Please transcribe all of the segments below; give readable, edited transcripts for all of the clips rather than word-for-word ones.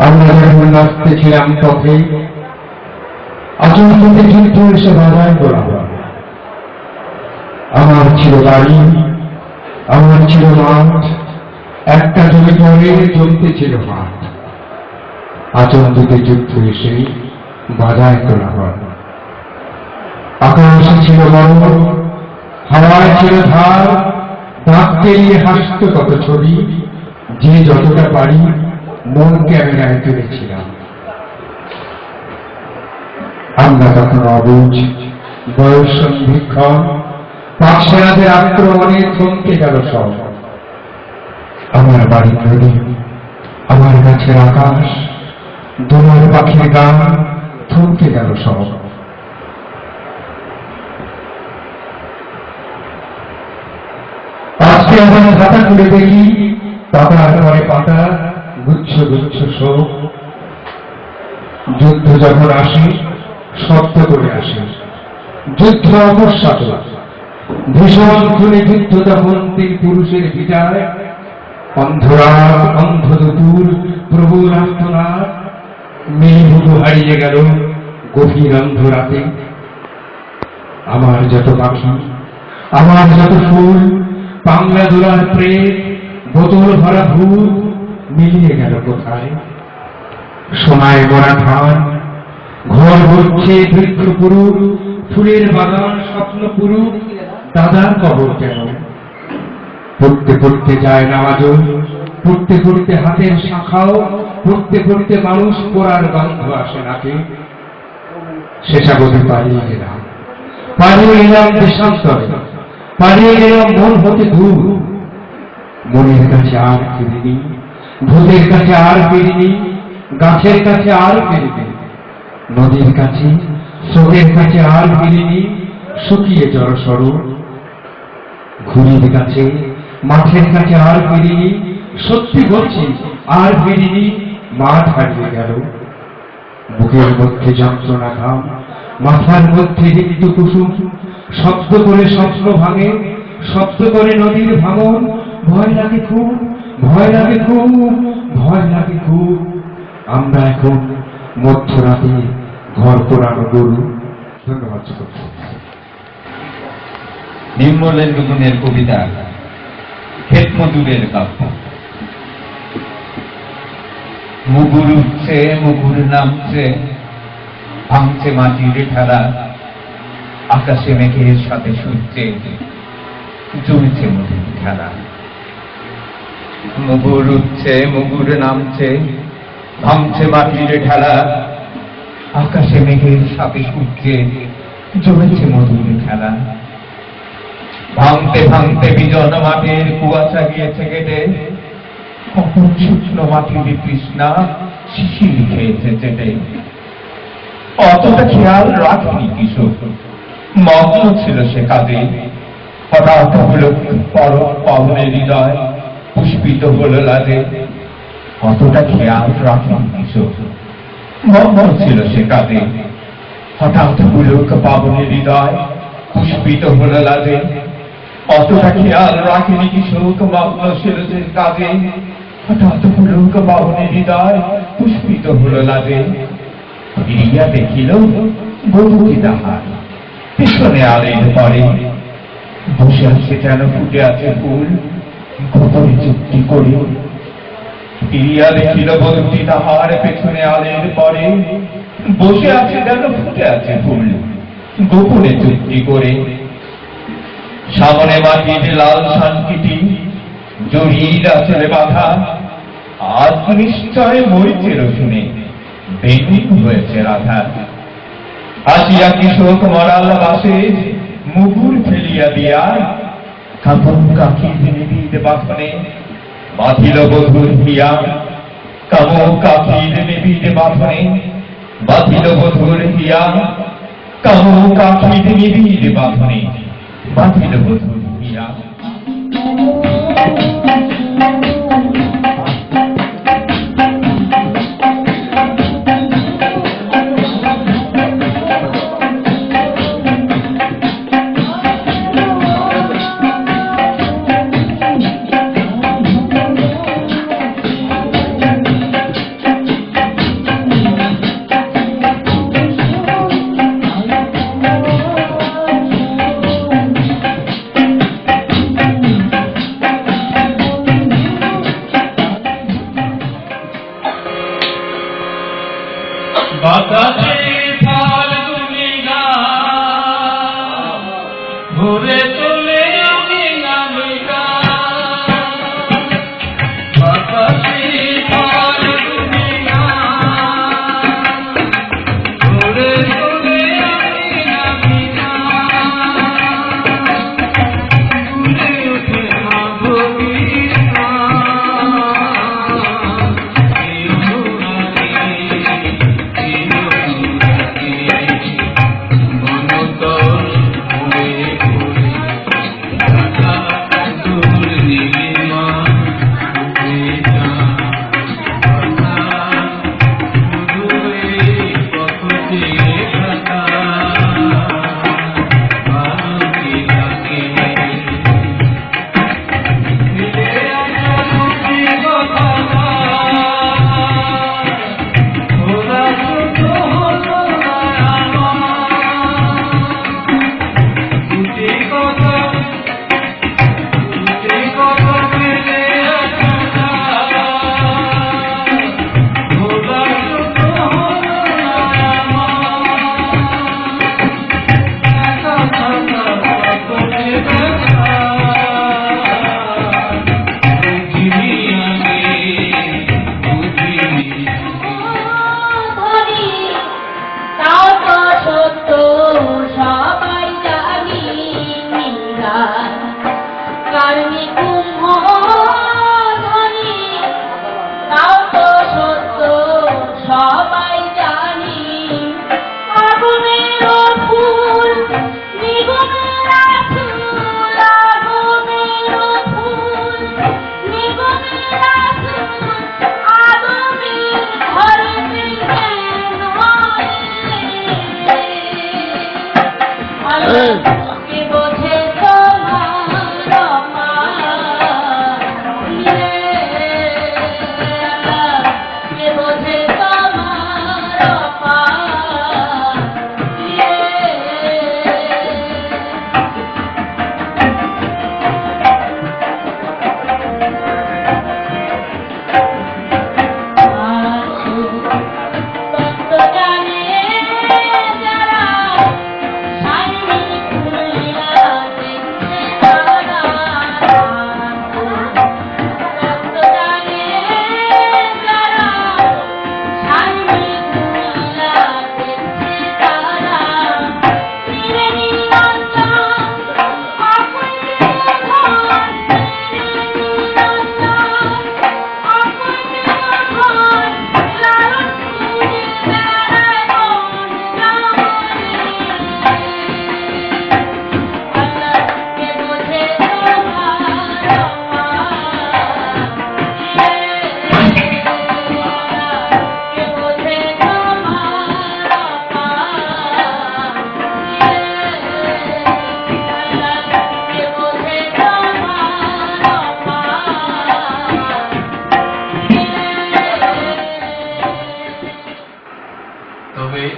আমরা যখন নাচতেছিলাম পথে আচমকা যুদ্ধ এসে বাধায় গোলাম। আমার ছিল বাড়ি, আমার ছিল মাঠ, একটা জমি পরে জমিতে ছিল মাঠ। আচমকা যুদ্ধ এসে বাধায় গোলাম। আকাশে ছিল মরণ, হাওয়ায় ছিল ধার, দাঁত পেরিয়ে হাসত কত ছবি, যে যতটা পারি মন ক্যামেরায় তুলেছিলাম। আমরা তখন অবুঝ, বয়স সন্ধিক্ষণ, পাকসেনাদের আক্রমণে থমকে গেল সব। আমার বাড়ির নদী, আমার গাছের আকাশ, দোলার পাখির গান, থমকে গেল সব। আজকে আমার খাতা খুলে দেখি, পাতার পরে পাতা, গুচ্ছ গুচ্ছ শোক। যুদ্ধ যখন আসে শব্দ করে আসে, যুদ্ধ অকস্মাৎ, ভীষণ খুনে যুদ্ধ তখন তিন পুরুষের ভিটায়। অন্ধরাত, অন্ধ দুপুর, প্রবল আর্তনাদ, মেঘগুলো হারিয়ে গেল গভীর অন্ধরাতে। আমার যত পাখি, আমার যত ফুল, পাংলা দোলার প্রেম, বোতল ভরা ভুল, মিলিয়ে গেল কোথায়? সোনায় গড়া ধান, ঘর ভরছে বৃক্ষ পুরুষ, ফুলের বাগান স্বপ্ন পুরুষ, দাদার কবর কেন? পড়তে পড়তে যায় নামাজও, পড়তে পড়তে হাতের শাখাও, পড়তে পড়তে মানুষ পড়ার গন্ধ আসে নাকে। শেষাবধি পালিয়ে গেলাম, পালিয়ে এলাম দেশান্তরে, পালিয়ে গেলাম মন হতে দূর। মনের কাছে আর ফিরিনি, ভূতের কাছে আর ফিরিনি, গাছের কাছে আর ফিরিনি, নদীর কাছে স্রোতের কাছে আর ফিরিনি, শুকিয়ে জড়সড়। ঘুড়ির কাছে মাঠের কাছে আর ফিরিনি, সত্যি বলছি আর ফিরিনি, মাঠ হারিয়ে গেল। বুকের মধ্যে যন্ত্রণা ঘাম, মাথার মধ্যে ঋতু কুসুম, শব্দ করে স্বপ্ন ভাঙে, শব্দ করে নদীর ভাঙন। ভয় লাগে খুব, ভয় লাগে খুব, ভয় লাগে খুব। আমরা এখন মধ্যরাতে ঘর পোড়ানো গরু। ধন্যবাদ। নির্মলেন্দু গুণের কবিতা ক্ষেত মজুরের কাব্য। মুগুর উঠছে, মুগুর নামছে, ভাঙছে মাটির ঠেলা, আকাশে মেঘের সাথে সূর্যে জমছে নদীর খেলা। মুগুর উঠছে, মুগুর নামছে, ভাঙছে মাটির ঠেলা, আকাশে মেঘের সাথে সূর্যে জমেছে মধুর খেলা। ভাঙতে ভাঙতে বিজন মাটির কুয়াশা গিয়েছে কেটে, কখন শুকনো মাটির তৃষ্ণা শিশির খেয়েছে চেটে। অতটা খেয়াল রাখেনি কিশোর, মগ্ন ছিল সে কাজে। হঠাৎ হলো পবনের হৃদয় পুষ্পিত হলো লাজে। অতটা খেয়াল রাখেনি কিশোর, মগ্ন ছিল সে কাজে। হঠাৎ পুলক পাবনের হৃদয় পুষ্পিত হলো লাজে। অতটা খেয়াল রাখেনি কিশোর, মগ্ন ছিল সে কাজে। হঠাৎ পুলক পাবনের হৃদয় পুষ্পিত হলো লাজে। ফিরিয়া দেখিল বধূটি তাহার পিছনে আলের পরে, বসে আছে যেন ফুটে আছে ফুল গোপনে চুক্তি করে। ফিরিয়া দেখিল বধূটি তাহার পেছনে আলের পরে, বসে আছে যেন ফুটে আছে ফুল গোপনে চুক্তি করে। সামনে মাটির লাল শান্তিটি জড়িয়ে আছে বাধা, আজ নিশ্চয় মরিচে রসুনে বেগুন হয়েছে রাধা। আসিয়া কিশোর মরাল বাসে মুগুর ফেলিয়া দিয়া, কাপন কাকির নিবিড় বাঁধনে বাঁধিল বধূর হিয়া। কামো কাকির নিবিড় বাঁধনে বাঁধিল বধূর হিয়া। কামো কাকির নিবিড় বাঁধনে বাঁধিল বধূর হিয়া। বাতাসে ফাল্গুনি গান ভরে তোলে আমি গান। বাতাসে ফাল্গুনি গান ভরে তোলে আমি গান। ভরে ওঠে মাধবীর গান।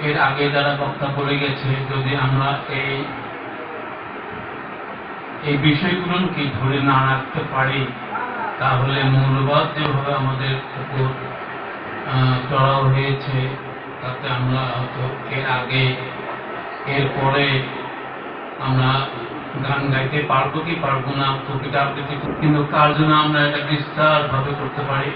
এর আগে যারা বক্তা বলে গেছে, যদি আমরা এই বিষয়গুলোকে ধরে না রাখতে পারি, তাহলে মৌলবাদ যেভাবে আমাদের উপর চড়াও হয়েছে, তাতে আমরা হয়তো এর আগে এরপরে আমরা গান গাইতে পারবো কি পারবো না, কবিতা আবৃত্তি, কিন্তু কার জন্য আমরা এটা বিস্তারভাবে করতে পারি,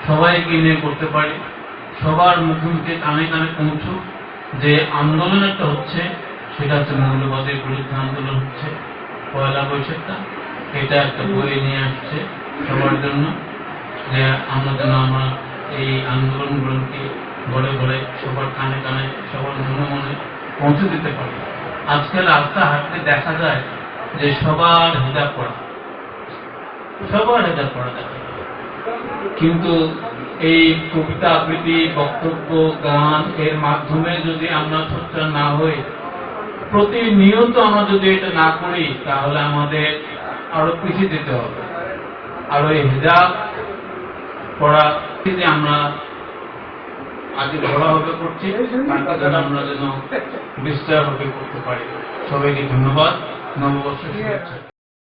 সবাইকে নিয়ে করতে পারি, সবার মুখে মুখে কানে কানে পৌঁছুক যে আন্দোলন একটা হচ্ছে, সেটা হচ্ছে মৌলবাদের বিরুদ্ধে আন্দোলন হচ্ছে। পয়লা বৈশাখটা এটা একটা বই নিয়ে আসছে সবার জন্য, যে আমরা যেন আমরা এই আন্দোলনগুলোকে ঘরে ঘরে সবার কানে কানে সবার মনে মনে পৌঁছে দিতে পারি। আজকাল রাস্তা হাঁটতে দেখা যায় যে সবার হিজাব পড়া, সবার হিজাব পড়া দেখা যায়, কিন্তু এই কবিতা আবৃত্তি, বক্তব্য, গান এর মাধ্যমে যদি আমরা সোচ্চার না হই, প্রতিনিয়ত আমরা যদি এটা না করি, তাহলে আমাদের আরো পিছিয়ে যেতে হবে। আর ওই হিজাব পড়া যে আমরা আজ ঘরোয়াভাবে করছি, তার জন্য আমরা যেন বিস্তারভাবে করতে পারি। সবাইকে ধন্যবাদ। নববর্ষের শুভেচ্ছা।